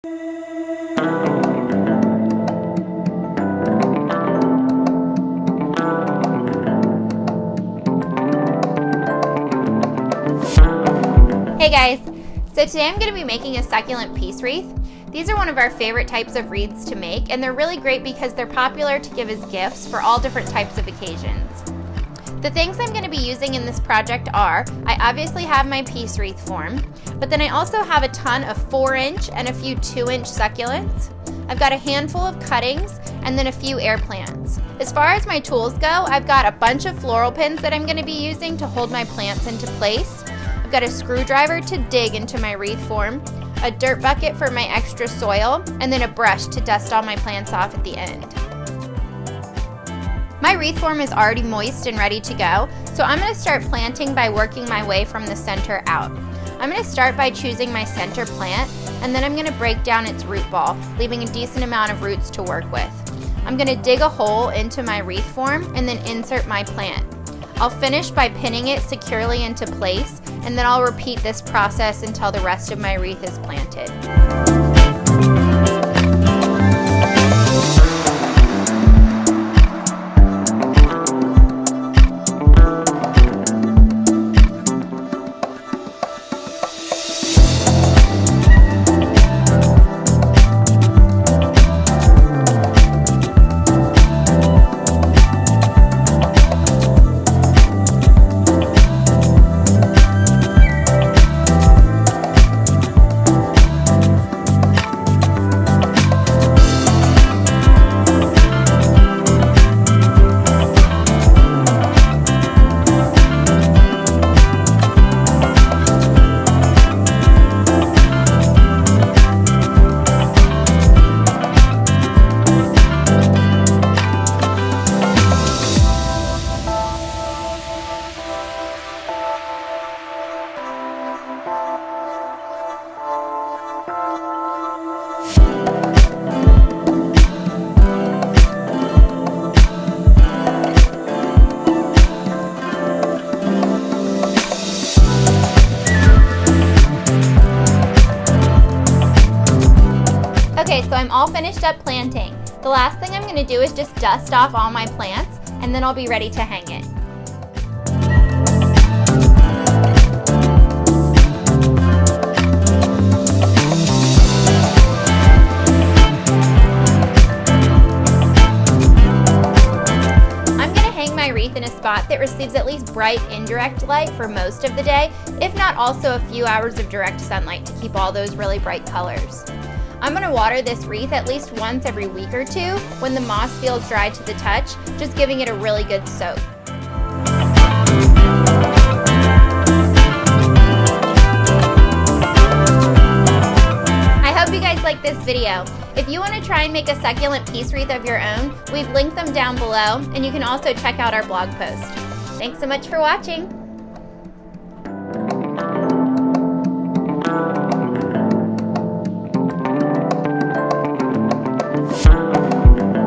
Hey guys, so today I'm going to be making a succulent peace wreath. These are one of our favorite types of wreaths to make, and they're really great because they're popular to give as gifts for all different types of occasions. The things I'm going to be using in this project are, I obviously have my peace wreath form, but then I also have a ton of 4-inch and a few 2-inch succulents. I've got a handful of cuttings and then a few air plants. As far as my tools go, I've got a bunch of floral pins that I'm going to be using to hold my plants into place. I've got a screwdriver to dig into my wreath form, a dirt bucket for my extra soil, and then a brush to dust all my plants off at the end. My wreath form is already moist and ready to go, so I'm going to start planting by working my way from the center out. I'm going to start by choosing my center plant, and then I'm going to break down its root ball, leaving a decent amount of roots to work with. I'm going to dig a hole into my wreath form and then insert my plant. I'll finish by pinning it securely into place, and then I'll repeat this process until the rest of my wreath is planted. Okay, so I'm all finished up planting. The last thing I'm going to do is just dust off all my plants, and then I'll be ready to hang it. I'm going to hang my wreath in a spot that receives at least bright indirect light for most of the day, if not also a few hours of direct sunlight to keep all those really bright colors. I'm going to water this wreath at least once every week or two when the moss feels dry to the touch, just giving it a really good soak. I hope you guys like this video. If you want to try and make a succulent peace wreath of your own, we've linked them down below, and you can also check out our blog post. Thanks so much for watching.